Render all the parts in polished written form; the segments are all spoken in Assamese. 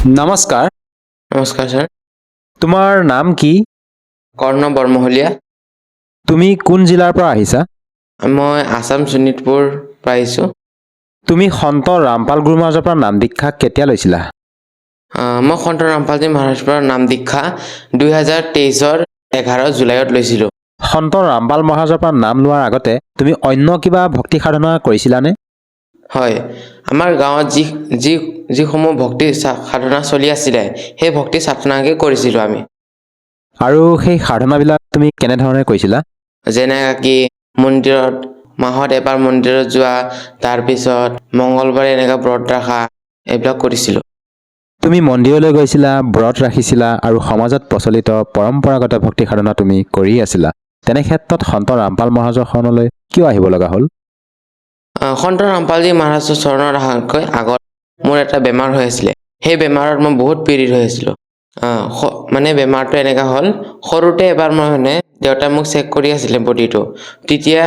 নমস্কাৰ। নমস্কাৰ ছাৰ। তোমাৰ নাম কি? কৰ্ণ বৰমহলীয়া। তুমি কোন জিলাৰ পৰা আহিছা? মই আসাম শোণিতপুৰ পৰা আহিছোঁ। তুমি সন্ত ৰামপাল গুৰু মহাৰাজৰ পৰা নাম দীক্ষা কেতিয়া লৈছিলা? মই সন্ত ৰামপালজী মহাৰাজৰ পৰা নাম দীক্ষা 2023 11 জুলাইত লৈছিলোঁ। সন্ত ৰামপাল মহাৰাজৰ পৰা নাম লোৱাৰ আগতে তুমি অন্য কিবা ভক্তি সাধনা কৰিছিলানে? হয়, আমাৰ গাঁৱত যিসমূহ ভক্তি সাধনা চলি আছিলে সেই ভক্তি সাধনাকে কৰিছিলোঁ আমি। আৰু সেই সাধনাবিলাক তুমি কেনেধৰণে কৰিছিলা? যেনেকৈ কি মন্দিৰত মাহত এবাৰ মন্দিৰত যোৱা, তাৰপিছত মঙ্গলবাৰে এনেকৈ ব্ৰত ৰখা, এইবিলাক কৰিছিলোঁ। তুমি মন্দিৰলৈ গৈছিলা, ব্ৰত ৰাখিছিলা আৰু সমাজত প্ৰচলিত পৰম্পৰাগত ভক্তি সাধনা তুমি কৰি আছিলা। তেনে ক্ষেত্ৰত সন্ত ৰামপাল মহাৰাজৰ শৰণলৈ কিয় আহিব লগা হ'ল? সন্ত ৰামপালজী মহাৰাজৰ চৰণত অহাতকৈ আগত মোৰ এটা বেমাৰ হৈ আছিলে। সেই বেমাৰত মই বহুত পীড়িত হৈ আছিলোঁ। মানে বেমাৰটো এনেকুৱা হ'ল, সৰুতে এবাৰ মই দেউতাই মোক চেক কৰি আছিলে বডিটো। তেতিয়া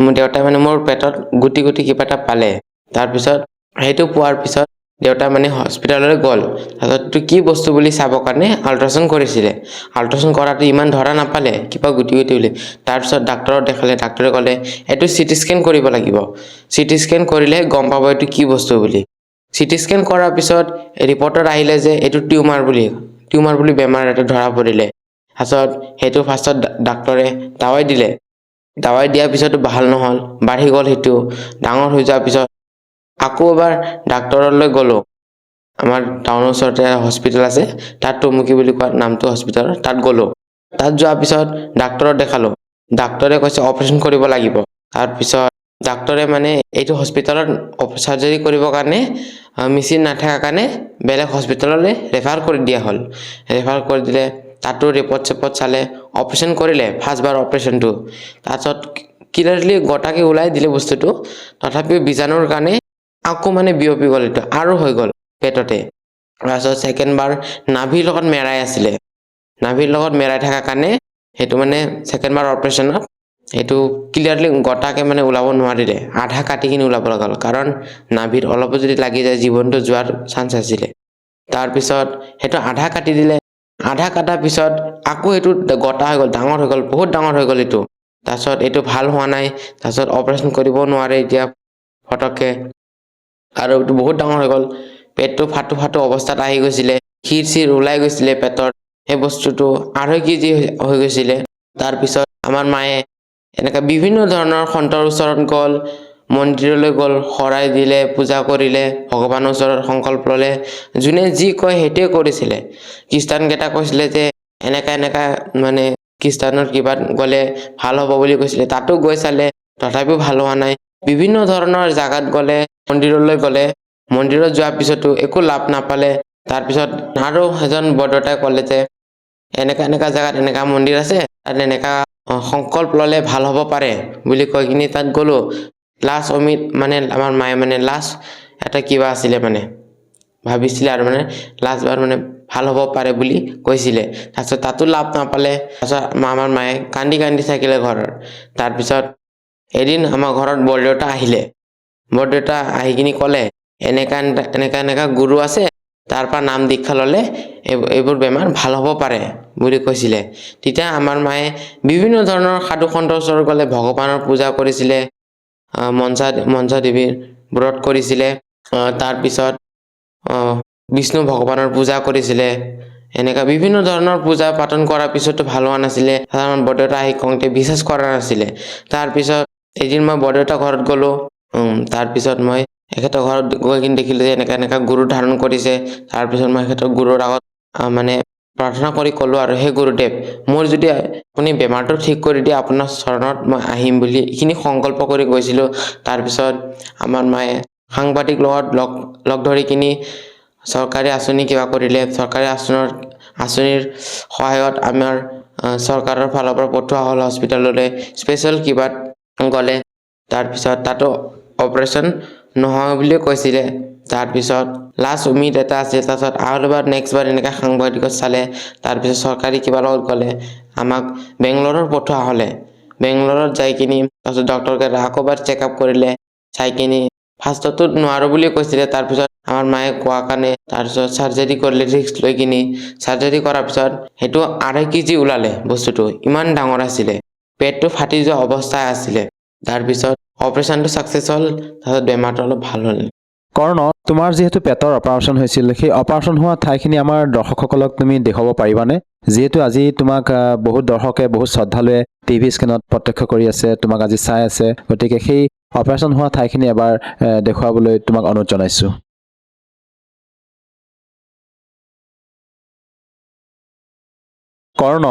মোৰ দেউতাই মোৰ পেটত গুটি কিবা এটা পালে। তাৰপিছত সেইটো পোৱাৰ পিছত দেউতা হস্পিটাললৈ গ'ল। তাৰপিছত কি বস্তু বুলি চাবৰ কাৰণে আল্ট্ৰাচাউণ্ড কৰিছিলে। আল্ট্ৰাচাউণ্ড কৰাটো ইমান ধৰা নাপালে, কিবা গুটি বুলি। তাৰপিছত ডাক্তৰক দেখালে, ডাক্তৰে ক'লে এইটো চিটি স্কেন কৰিব লাগিব। চিটি স্কেন কৰিলে গম পাব এইটো কি বস্তু বুলি। চিটি স্কেন কৰাৰ পিছত ৰিপৰ্টত আহিলে যে এইটো টিউমাৰ বুলি বেমাৰ এটা ধৰা পৰিলে। তাৰপিছত সেইটো ফাৰ্ষ্টত ডাক্তৰে দাৱাই দিলে। দাৱাই দিয়াৰ পিছতো ভাল নহ'ল, বাঢ়ি গ'ল। সেইটো ডাঙৰ হৈ যোৱাৰ পিছত আকৌ এবাৰ ডাক্তৰলৈ গ'লোঁ। আমাৰ টাউনৰ ওচৰতে হস্পিটেল আছে, তাত টুমুকি বুলি কোৱা নামটো হস্পিটেলৰ, তাত গ'লোঁ। তাত যোৱাৰ পিছত ডাক্তৰক দেখালোঁ। ডাক্তৰে কৈছে অপাৰেশ্যন কৰিব লাগিব। তাৰপিছত ডাক্তৰে এইটো হস্পিটেলত চাৰ্জাৰী কৰিবৰ কাৰণে মেচিন নাথাকাৰ কাৰণে বেলেগ হস্পিটেললৈ ৰেফাৰ কৰি দিয়া হ'ল। ৰেফাৰ কৰি দিলে, তাতো ৰিপৰ্ট চালে, অপাৰেশ্যন কৰিলে ফাৰ্ষ্টবাৰ অপাৰেশ্যনটো। তাৰপিছত ক্লিয়াৰলি গোটাকে ওলাই দিলে বস্তুটো, তথাপিও বীজাণুৰ কাৰণে আকৌ বিয়পি গ'ল, এইটো আৰু হৈ গ'ল পেটতে। তাৰপিছত ছেকেণ্ডবাৰ নাভিৰ লগত মেৰাই আছিলে। নাভিৰ লগত মেৰাই থকাৰ কাৰণে সেইটো ছেকেণ্ডবাৰ অপাৰেশ্যনত সেইটো ক্লিয়াৰলি গোটাকে ওলাব নোৱাৰিলে, আধা কাটি কিনি ওলাব লগা হ'ল। কাৰণ নাভিত অলপো যদি লাগি যায় জীৱনটো যোৱাৰ চান্স আছিলে। তাৰপিছত সেইটো আধা কাটি দিলে। আধা কটাৰ পিছত আকৌ এইটো গোটা হৈ গ'ল, ডাঙৰ হৈ গ'ল, বহুত ডাঙৰ হৈ গ'ল এইটো। তাৰপিছত এইটো ভাল হোৱা নাই। তাৰপিছত অপাৰেশ্যন কৰিব নোৱাৰে এতিয়া ফটককে, আৰু এইটো বহুত ডাঙৰ হৈ গ'ল। পেটটো ফাটো অৱস্থাত আহি গৈছিলে, চিৰ ওলাই গৈছিলে পেটত। সেই বস্তুটো 2.5 কেজি হৈ গৈছিলে। তাৰপিছত আমাৰ মায়ে এনেকৈ বিভিন্ন ধৰণৰ সন্তৰ ওচৰত গ'ল, মন্দিৰলৈ গ'ল, শৰাই দিলে, পূজা কৰিলে, ভগৱানৰ ওচৰত সংকল্প ল'লে। যোনে যি কয় সেইটোৱে কৰিছিলে। খ্ৰীষ্টানকেইটা কৈছিলে যে এনেকা খ্ৰীষ্টানৰ কিবাত গ'লে ভাল হ'ব বুলি কৈছিলে, তাতো গৈ চালে, তথাপিও ভাল হোৱা নাই। বিভিন্ন ধৰণৰ জাগাত গ'লে, মন্দিৰলৈ গ'লে, মন্দিৰত যোৱাৰ পিছতো একো লাভ নাপালে। তাৰপিছত আৰু এজন বৰদেউতাই ক'লে যে এনেকা জাগাত এনেকা মন্দিৰ আছে, তাত এনেকা সংকল্প ল'লে ভাল হ'ব পাৰে বুলি কৈ কিনি তাত গ'লো। লাষ্ট আমাৰ মায়ে লাষ্ট এটা কিবা আছিলে, ভাবিছিলে আৰু লাষ্টবাৰ ভাল হ'ব পাৰে বুলি কৈছিলে। তাৰপিছত তাতো লাভ নাপালে। তাৰপিছত আমাৰ মায়ে কান্দি থাকিলে ঘৰত। তাৰপিছত এদিন আমাৰ ঘৰত বৰদেউতা আহিলে। বৰদেউতা আহি কিনি ক'লে এনেকা গুৰু আছে, তাৰ পৰা নাম দীক্ষা ল'লে এইবোৰ বেমাৰ ভাল হ'ব পাৰে বুলি কৈছিলে। তেতিয়া আমাৰ মায়ে বিভিন্ন ধৰণৰ সাধু সন্তৰ ওচৰত গ'লে, ভগৱানৰ পূজা কৰিছিলে, মনসা দেৱীৰ ব্ৰত কৰিছিলে। তাৰপিছত বিষ্ণু ভগৱানৰ পূজা কৰিছিলে। এনেকা বিভিন্ন ধৰণৰ পূজা পাতন কৰাৰ পিছতো ভাল হোৱা নাছিলে। সাধাৰণ বৰদেউতা আহি কওঁতে বিশ্বাস কৰা নাছিলে। তাৰপিছত এদিন মই বৰদেউতাৰ ঘৰত গ'লো। তাৰপিছত মই এখেতৰ ঘৰত গৈ কিনি দেখিলোঁ যে এনেকা গুৰু ধাৰণ কৰিছে। তাৰপিছত মই এখেতৰ গুৰুৰ আগত প্ৰাৰ্থনা কৰি ক'লো, আৰু সেই গুৰুদেৱ, মোৰ যদি আপুনি বেমাৰটো ঠিক কৰি দিয়ে, আপোনাৰ চৰণত মই আহিম বুলি এইখিনি সংকল্প কৰি গৈছিলোঁ। তাৰপিছত আমাৰ মায়ে সাংবাদিক লগত লগ ধৰি কিনি চৰকাৰী আঁচনি কিবা কৰিলে। চৰকাৰী আঁচনিৰ সহায়ত আমাৰ চৰকাৰৰ ফালৰ পৰা পঠোৱা হ'ল হস্পিটেললৈ, স্পেচিয়েল কিবাত গ'লে। তাৰপিছত তাতো অপাৰেশ্যন নহয় বুলিয়ে কৈছিলে। তাৰপিছত লাষ্ট উমিদ এটা আছে। তাৰপিছত আৰু এবাৰ নেক্সটবাৰ এনেকৈ সাংবাদিকত চালে। তাৰপিছত চৰকাৰী কিবা লগত গ'লে আমাক বেংগলোৰত পঠোৱা হ'লে। বেংগলোৰত যাই কিনি তাৰপিছত ডক্টৰকেইটা আকৌ এবাৰ চেকআপ কৰিলে, চাই কিনি ফাৰ্ষ্টতো নোৱাৰোঁ বুলি কৈছিলে, তাৰপিছত আমাৰ মায়ে কোৱা কাৰণে তাৰপিছত চাৰ্জাৰী কৰিলে ৰিস্ক লৈ কিনি। চাৰ্জাৰী কৰাৰ পিছত সেইটো 2.5 কেজি ওলালে বস্তুটো, ইমান ডাঙৰ আছিলে, পেটটো ফাটি যোৱা অৱস্থাই আছিলে। তাৰপিছত অপাৰেশ্যনটো ছাকচেছ হ'ল, তাৰপিছত বেমাৰটো অলপ ভাল হ'ল। কৰ্ণ, তোমাৰ যিহেতু পেটৰ অপাৰেশ্যন হৈছিল, সেই অপাৰেশ্যন হোৱা ঠাইখিনি আমাৰ দৰ্শকসকলক তুমি দেখুৱাব পাৰিবানে? যিহেতু আজি তোমাক বহুত দৰ্শকে, বহুত শ্ৰদ্ধালুৱে টিভি স্ক্ৰীণত প্ৰত্যক্ষ কৰি আছে, তোমাক আজি চাই আছে, গতিকে সেই অপাৰেশ্যন হোৱা ঠাইখিনি এবাৰ দেখুৱাবলৈ তোমাক অনুৰোধ জনাইছোঁ। কৰ্ণ,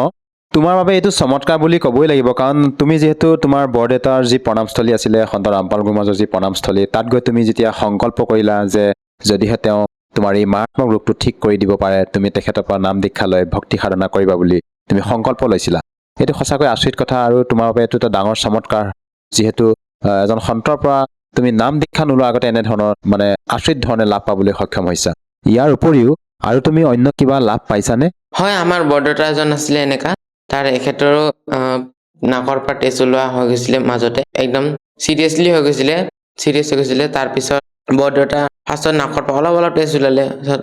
তোমাৰ বাবে এইটো চমৎকাৰ বুলি ক'বই লাগিব, কাৰণ তুমি যিহেতু তোমাৰ বৰদেউতাৰ যি প্ৰণামস্থলী আছিলে, সন্ত ৰামপাল গুৰুমাজৰ যি প্ৰণামস্থলী, তাত গৈ তুমি যেতিয়া সংকল্প কৰিলা যে যদিহে তেওঁ তোমাৰ এই মাৰাত্মক ৰোগটো ঠিক কৰি দিব পাৰে, তুমি তেখেতৰ পৰা নাম দীক্ষা লৈ ভক্তি সাধনা কৰিবা বুলি তুমি সংকল্প লৈছিলা। এইটো সঁচাকৈ আচৰিত কথা, আৰু তোমাৰ বাবে এইটো এটা ডাঙৰ চমৎকাৰ, যিহেতু এজন সন্তৰ পৰা তুমি নাম দীক্ষা নোলোৱাৰ আগতে এনেধৰণৰ আচৰিত ধৰণে লাভ পাবলৈ সক্ষম হৈছা। ইয়াৰ উপৰিও আৰু তুমি অন্য কিবা লাভ পাইছানে? হয়, আমাৰ বৰদেউতা এজন আছিলে এনেকা, তাৰ এখেতৰো নাকৰ পৰা তেজ ওলোৱা হৈ গৈছিলে মাজতে, একদম চিৰিয়াছ হৈ গৈছিলে। তাৰপিছত বৰদেউতা ফাৰ্ষ্টত নাকৰ পৰা অলপ তেজ ওলালে, তাৰপিছত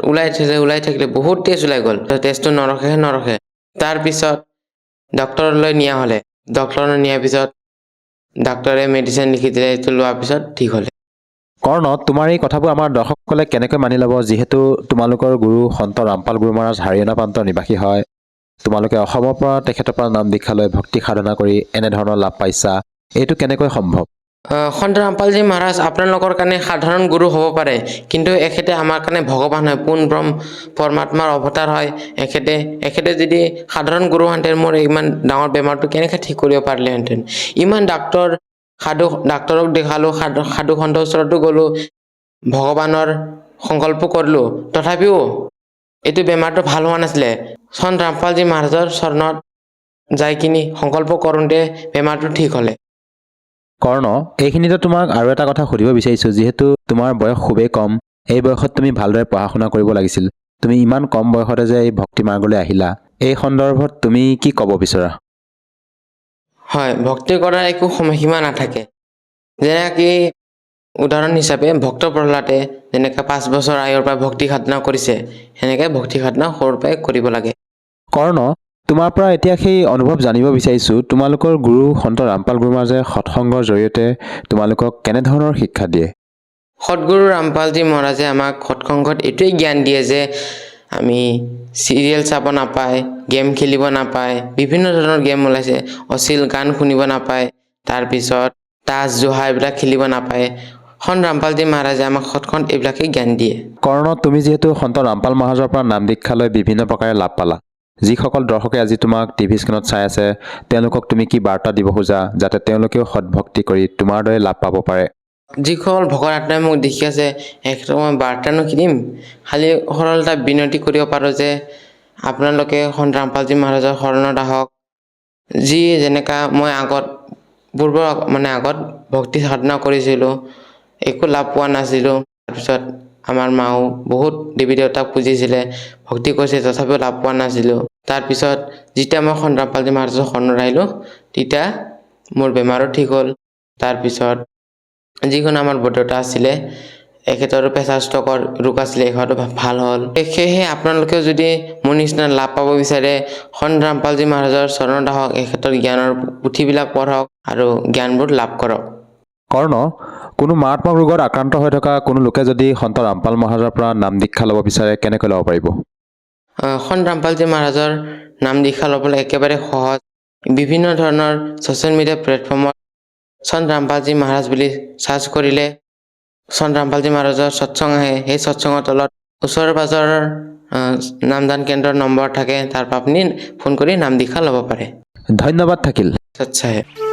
ওলাই থাকিলে বহুত তেজ ওলাই গ'ল, তেজটো নৰখে। তাৰপিছত ডক্তৰলৈ নিয়া হ'লে, ডক্তৰলৈ নিয়াৰ পিছত ডাক্তৰে মেডিচিন লিখি দিলে, এইটো লোৱাৰ পিছত ঠিক হ'লে। কৰ্ণ, তোমাৰ এই কথাবোৰ আমাৰ দৰ্শকসকলে কেনেকৈ মানি ল'ব, যিহেতু তোমালোকৰ গুৰু সন্ত ৰামপাল গুৰু মহাৰাজ হাৰিয়ানা প্ৰান্তৰ নিবাসী হয়, তোমালোকে অসমৰ পৰা তেখেতৰ পৰা নাম দীক্ষা লৈ ভক্তি সাধনা কৰি এনেধৰণৰ লাভ পাইছা, এইটো কেনেকৈ সম্ভৱ? সন্ত ৰামপালজী মহাৰাজ আপোনালোকৰ কাৰণে সাধাৰণ গুৰু হ'ব পাৰে, কিন্তু এখেতে আমাৰ কাৰণে ভগৱান হয়, পোন পৰমাত্মাৰ অৱতাৰ হয়। এখেতে যদি সাধাৰণ গুৰু হনহেঁতেন, মোৰ ইমান ডাঙৰ বেমাৰটো কেনেকৈ ঠিক কৰিব পাৰিলেহেঁতেন। ইমান ডাক্তৰক দেখালোঁ, সাধু সন্তৰ ওচৰতো গ'লোঁ, ভগৱানৰ সংকল্প কৰিলোঁ, তথাপিও এইটো বেমাৰটো ভাল হোৱা নাছিলে। সন্ত ৰামপালজী মহাৰাজৰ চৰণত যাই কিনি সংকল্প কৰোঁতে বেমাৰটো ঠিক হ'লে। কৰ্ণ, এইখিনিতে তোমাক আৰু এটা কথা সুধিব বিচাৰিছোঁ, যিহেতু তোমাৰ বয়স খুবেই কম, এই বয়সত তুমি ভালদৰে পঢ়া শুনা কৰিব লাগিছিল, তুমি ইমান কম বয়সতে যে এই ভক্তি মাৰ্গলৈ আহিলা, এই সন্দৰ্ভত তুমি কি ক'ব বিচৰা? হয়, ভক্তি কৰাৰ একো সময়সীমা নাথাকে। যেনেকৈ উদাহৰণ হিচাপে ভক্ত প্ৰহ্লাদে যেনেকৈ 5 বছৰ আয়ুৰ পৰা ভক্তি সাধনা কৰিছে, সেনেকৈ ভক্তি সাধনা সৰুৰ পৰাই কৰিব লাগে। কৰ্ণ, তোমাৰ পৰা এতিয়া সেই অনুভৱ জানিব বিচাৰিছোঁ, তোমালোকৰ গুৰু সন্ত ৰামপাল গুৰু মহাৰাজে সৎসংগৰ জৰিয়তে তোমালোকক কেনেধৰণৰ শিক্ষা দিয়ে? সদগুৰু ৰামপালজী মহাৰাজে আমাক সৎসংগত এইটোৱেই জ্ঞান দিয়ে যে আমি চিৰিয়েল চাব নাপায়, গেম খেলিব নাপায়, বিভিন্ন ধৰণৰ গেম ওলাইছে, অশ্লীল গান শুনিব নাপায়, তাৰপিছত তাচ জুহা এইবিলাক খেলিব নাপায়। সন্ত ৰামপালজী মহাৰাজে আমাক সৎসংগত এইবিলাকেই জ্ঞান দিয়ে। কৰ্ণ, তুমি যিহেতু সন্ত ৰামপাল মহাৰাজৰ পৰা নাম দীক্ষা লৈ বিভিন্ন প্ৰকাৰে লাভ পালা, যিসকল দৰ্শকে আজি তোমাক টিভি স্ক্ৰীণত চাই আছে, তেওঁলোকক তুমি কি বাৰ্তা দিব খোজা, যাতে তেওঁলোকেও সৎভক্তি কৰি তোমাৰ দৰে লাভ পাব পাৰে? যিসকল ভকত আত্মাই মোক দেখি আছে, এখেতক মই বাৰ্তানো কি দিম, খালি সৰল এটা বিনতি কৰিব পাৰোঁ যে আপোনালোকে সন্ত ৰামপালজী মহাৰাজৰ শৰণত আহক। যেনেকা মই আগত ভক্তি সাধনা কৰিছিলোঁ, একো লাভ পোৱা নাছিলোঁ। তাৰপিছত আমাৰ মাও বহুত দেৱী দেৱতাক পুজিছিলে, ভক্তি কৰিছিল, তথাপিও লাভ পোৱা নাছিলোঁ। তাৰপিছত যেতিয়া মই সন্ত ৰামপালজী মহাৰাজৰ শৰণত আহিলোঁ, তেতিয়া মোৰ বেমাৰো ঠিক হ'ল। তাৰপিছত যিখন আমাৰ বৰদেউতা আছিলে, এখেতৰো প্ৰেছাৰ ষ্টকৰ ৰোগ আছিলে, এখেতৰো ভাল হ'ল। সেয়েহে আপোনালোকেও যদি মোৰ নিচিনা লাভ পাব বিচাৰে, সন্ত ৰামপালজী মহাৰাজৰ চৰণত আহক, এখেতৰ জ্ঞানৰ পুথিবিলাক পঢ়ক আৰু জ্ঞানবোৰ লাভ কৰক। কৰ্ণ, কোনো মাৰাত্মক ৰোগত আক্ৰান্ত হৈ থকা কোনো লোকে যদি সন্ত ৰামপাল মহাৰাজৰ পৰা নাম দীক্ষা ল'ব বিচাৰে, কেনেকৈ ল'ব পাৰিব? সন্ত ৰামপালজী মহাৰাজৰ নাম দীক্ষা ল'বলৈ একেবাৰে সহজ। বিভিন্ন ধৰণৰ ছ'চিয়েল মিডিয়া প্লেটফৰ্মত সন্ত ৰামপালজী মহাৰাজ বুলি চাৰ্চ কৰিলে সন্ত ৰামপালজী মহাৰাজৰ সৎসং আহে। সেই সৎসঙৰ তলত ওচৰ পাজৰৰ নামদান কেন্দ্ৰৰ নম্বৰ থাকে, তাৰ পৰা আপুনি ফোন কৰি নাম দীক্ষা ল'ব পাৰে। ধন্যবাদ থাকিল। সৎসাহে।